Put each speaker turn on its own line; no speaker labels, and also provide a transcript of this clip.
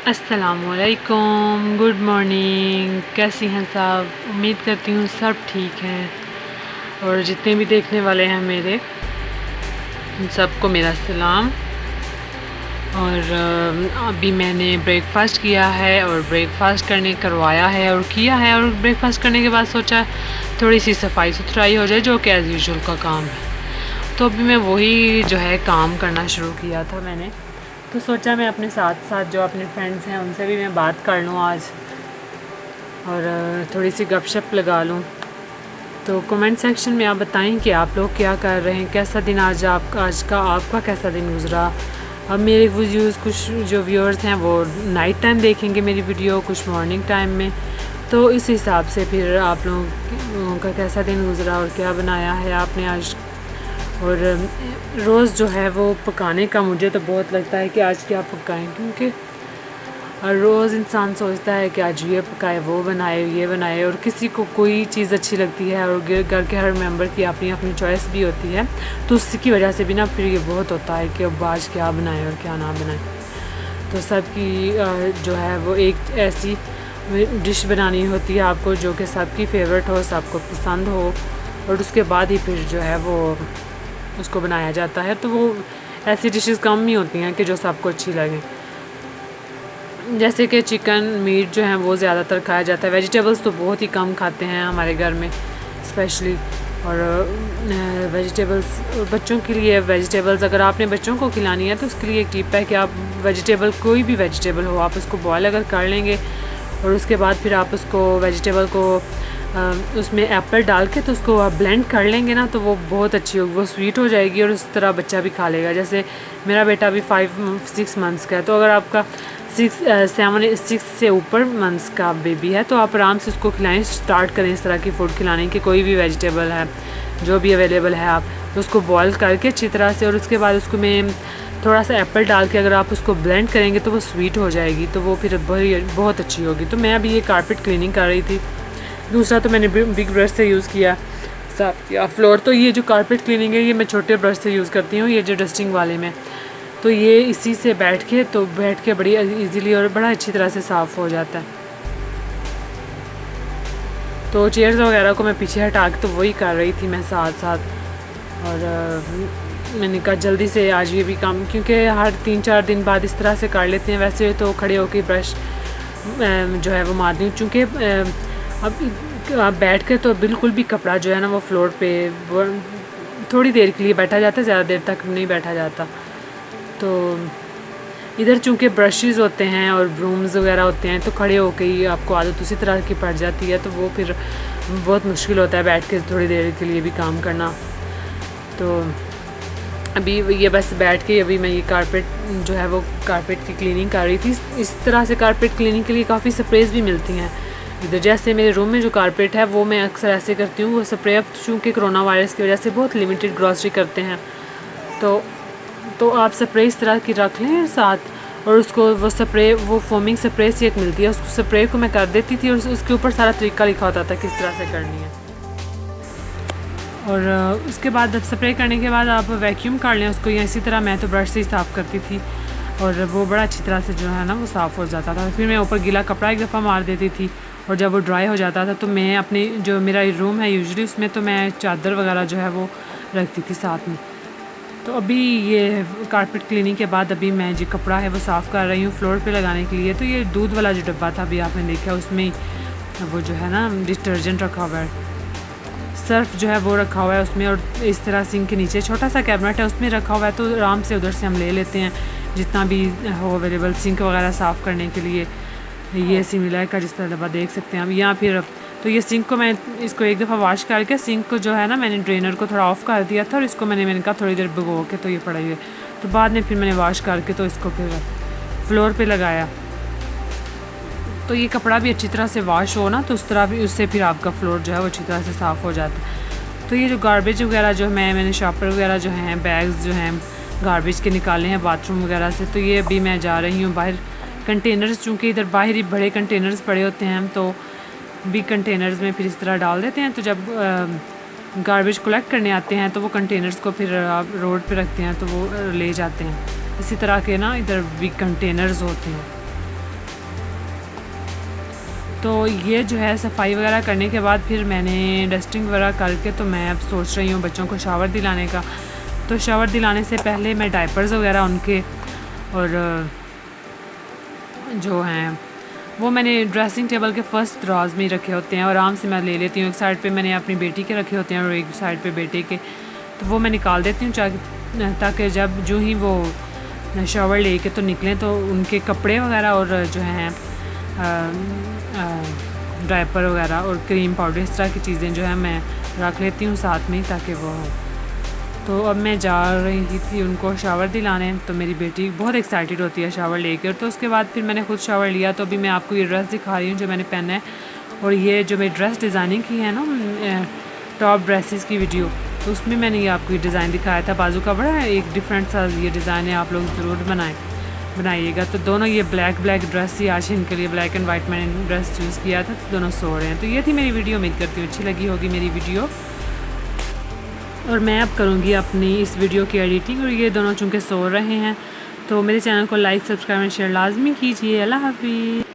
अस्सलामुअलैकुम, good morning. कैसी हैं सब? उम्मीद करती हूँ सब ठीक हैं। और जितने भी देखने वाले हैं मेरे, उन सबको मेरा सलाम। और अभी मैंने ब्रेकफ़ास्ट किया है और ब्रेकफ़ास्ट करवाया है और किया है। और ब्रेकफ़ास्ट करने के बाद सोचा थोड़ी सी सफाई सुथराई हो जाए, जो कि एज़ यूजुअल का काम है। तो अभी मैं वही जो है काम करना शुरू किया था मैंने। तो सोचा मैं अपने साथ साथ जो अपने फ्रेंड्स हैं उनसे भी मैं बात कर लूँ आज, और थोड़ी सी गपशप लगा लूँ। तो कमेंट सेक्शन में आप बताएं कि आप लोग क्या कर रहे हैं, कैसा दिन आज का आपका कैसा दिन गुज़रा। अब मेरे कुछ जो व्यूअर्स हैं वो नाइट टाइम देखेंगे मेरी वीडियो, कुछ मॉर्निंग टाइम में। तो इस हिसाब से फिर आप लोगों का कैसा दिन गुज़रा और क्या बनाया है आपने आज। और रोज़ जो है वो पकाने का मुझे तो बहुत लगता है कि आज क्या पकाएं, क्योंकि रोज़ इंसान सोचता है कि आज ये पकाए, वो बनाए, ये बनाए, और किसी को कोई चीज़ अच्छी लगती है और घर के हर मेंबर की अपनी अपनी चॉइस भी होती है। तो उसकी वजह से भी ना फिर ये बहुत होता है कि अब आज क्या बनाए और क्या ना बनाए। तो सबकी जो है वो एक ऐसी डिश बनानी होती है आपको जो कि सबकी फेवरेट हो, सबको पसंद हो, और उसके बाद ही फिर जो है वो उसको बनाया जाता है। तो वो ऐसी डिशेस कम ही होती हैं कि जो सबको अच्छी लगें। जैसे कि चिकन मीट जो है वो ज़्यादातर खाया जाता है। वेजिटेबल्स तो बहुत ही कम खाते हैं हमारे घर में स्पेशली। और वेजिटेबल्स बच्चों के लिए, वेजिटेबल्स अगर आपने बच्चों को खिलानी है तो उसके लिए एक टिप है कि आप वेजिटेबल, कोई भी वेजिटेबल हो, आप उसको बॉयल अगर कर लेंगे और उसके बाद फिर आप उसको वेजिटेबल को उसमें एप्पल डाल के तो उसको आप ब्लेंड कर लेंगे ना, तो वो बहुत अच्छी होगी, वो स्वीट हो जाएगी और उस तरह बच्चा भी खा लेगा। जैसे मेरा बेटा भी 5-6 मंथ्स का है, तो अगर आपका 6 से ऊपर मंथ्स का बेबी है तो आप आराम से उसको खिलाएं, स्टार्ट करें इस तरह की फ़ूड खिलाने की। कोई भी वेजिटेबल है जो भी अवेलेबल है, आप उसको बॉयल करके अच्छी तरह से, और उसके बाद उसको में थोड़ा सा एप्पल डाल के अगर आप उसको ब्लेंड करेंगे तो वो स्वीट हो जाएगी, तो वो फिर बहुत अच्छी होगी। तो मैं अभी ये कारपेट क्लीनिंग कर रही थी। दूसरा तो मैंने बिग ब्रश से यूज़ किया, साफ़ किया फ्लोर। तो ये जो कारपेट क्लीनिंग है ये मैं छोटे ब्रश से यूज़ करती हूँ, ये जो डस्टिंग वाले में। तो ये इसी से बैठ के बड़ी इजीली और बड़ा अच्छी तरह से साफ़ हो जाता है। तो चेयर्स वगैरह को मैं पीछे हटा के तो वही कर रही थी मैं साथ साथ। और मैंने कहा जल्दी से आज ये भी काम, क्योंकि हर 3-4 दिन बाद इस तरह से कर लेते हैं। वैसे तो खड़े होकर ब्रश जो है वो मारती हूँ, चूँकि अब बैठ के तो बिल्कुल भी कपड़ा जो है ना वो फ्लोर पे वो थोड़ी देर के लिए बैठा जाता है, ज़्यादा देर तक नहीं बैठा जाता। तो इधर चूँकि ब्रशेज़ होते हैं और ब्रूम्स वगैरह होते हैं, तो खड़े होके ही आपको आदत उसी तरह की पड़ जाती है, तो वो फिर बहुत मुश्किल होता है बैठ के थोड़ी देर के लिए भी काम करना। तो अभी ये बस बैठ के अभी मैं ये कारपेट जो है वो कारपेट की क्लीनिंग कर रही थी। इस तरह से कारपेट क्लीनिंग के लिए काफ़ी स्प्रेज भी मिलती हैं इधर। जैसे मेरे रूम में जो कारपेट है वो मैं अक्सर ऐसे करती हूँ, वो स्प्रे अब चूँकि कोरोना वायरस की वजह से बहुत लिमिटेड ग्रॉसरी करते हैं, तो आप स्प्रे इस तरह की रख लें साथ, और उसको वो फोमिंग स्प्रे से एक मिलती है, उस स्प्रे को मैं कर देती थी और उसके ऊपर सारा तरीका लिखा होता था किस तरह से करनी है। और उसके बाद स्प्रे करने के बाद आप वैक्यूम कर लें उसको, या इसी तरह मैं तो ब्रश से ही साफ़ करती थी और वो बड़ा अच्छी तरह से जो है ना वो साफ़ हो जाता था। फिर मैं ऊपर गीला कपड़ा एक दफ़ा मार देती थी, और जब वो ड्राई हो जाता था तो मैं अपने जो मेरा रूम है यूजुअली उसमें तो मैं चादर वगैरह जो है वो रखती थी साथ में। तो अभी ये कारपेट क्लीनिंग के बाद अभी मैं जो कपड़ा है वो साफ़ कर रही हूँ फ्लोर पे लगाने के लिए। तो ये दूध वाला जो डब्बा था अभी आपने देखा, उसमें वो जो है ना डिटर्जेंट रखा हुआ है, सर्फ जो है वो रखा हुआ है उसमें, और इस तरह सिंक के नीचे छोटा सा कैबिनेट है उसमें रखा हुआ है। तो आराम से उधर से हम ले लेते हैं जितना भी हो अवेलेबल सिंक वगैरह साफ़ करने के लिए। ये सिमिलर का जिस तरह डब्बा देख सकते हैं हम, या फिर तो ये सिंक को मैं इसको एक दफ़ा वॉश करके सिंक को जो है ना मैंने ड्रेनर को थोड़ा ऑफ़ कर दिया था, और इसको मैंने कहा थोड़ी देर भिगो के तो ये पड़ा ही है। तो बाद में फिर मैंने वॉश करके तो इसको फिर फ्लोर पे लगाया। तो ये कपड़ा भी अच्छी तरह से वॉश हो ना, तो उस तरह भी उससे फिर आपका फ्लोर जो है वो अच्छी तरह से साफ़ हो जाता है। तो ये जो गार्बेज वगैरह जो मैंने शॉपर वगैरह जो हैं, बैग्स जो हैं गार्बेज के निकाले हैं बाथरूम वगैरह से, तो ये अभी मैं जा रही हूँ बाहर। कंटेनर्स चूँकि इधर बाहर ही बड़े कंटेनर्स पड़े होते हैं, तो बिग कंटेनर्स में फिर इस तरह डाल देते हैं। तो जब गार्बेज कलेक्ट करने आते हैं तो वो कंटेनर्स को फिर आप रोड पे रखते हैं तो वो ले जाते हैं। इसी तरह के ना इधर बिग कंटेनर्स होते हैं। तो ये जो है सफाई वगैरह करने के बाद फिर मैंने डस्टिंग वगैरह करके तो मैं अब सोच रही हूँ बच्चों को शावर दिलाने का। तो शावर दिलाने से पहले मैं डायपर्स वगैरह उनके और जो हैं वो मैंने ड्रेसिंग टेबल के फर्स्ट दराज में ही रखे होते हैं और आराम से मैं ले लेती हूँ। एक साइड पे मैंने अपनी बेटी के रखे होते हैं और एक साइड पे बेटे के, तो वो मैं निकाल देती हूँ ताकि जब जो ही वो शावर लेके तो निकलें तो उनके कपड़े वगैरह और जो हैं डायपर वगैरह और क्रीम पाउडर इस तरह की चीज़ें जो है मैं रख लेती हूँ साथ में ताकि वो हो। तो अब मैं जा रही थी उनको शावर दिलाने, तो मेरी बेटी बहुत एक्साइटेड होती है शावर लेकर। तो उसके बाद फिर मैंने खुद शावर लिया। तो अभी मैं आपको ये ड्रेस दिखा रही हूँ जो मैंने पहना है, और ये जो मेरी ड्रेस डिज़ाइनिंग की है ना टॉप ड्रेसेस की वीडियो, तो उसमें मैंने ये आपको ये डिज़ाइन दिखाया था। बाजू का बड़ा एक डिफरेंट सा ये डिज़ाइन है, आप लोग ज़रूर बनाइएगा। तो दोनों ये ब्लैक ड्रेस थी, आज इनके लिए ब्लैक एंड वाइट मैंने ड्रेस चूज़ किया था, तो दोनों सो रहे हैं। तो ये थी मेरी वीडियो, उम्मीद करती हूँ अच्छी लगी होगी मेरी वीडियो। और मैं अब करूँगी अपनी इस वीडियो की एडिटिंग। और ये दोनों चूँकि सो रहे हैं तो मेरे चैनल को लाइक सब्सक्राइब एंड शेयर लाजमी कीजिए। अल्लाह हाफ़िज़।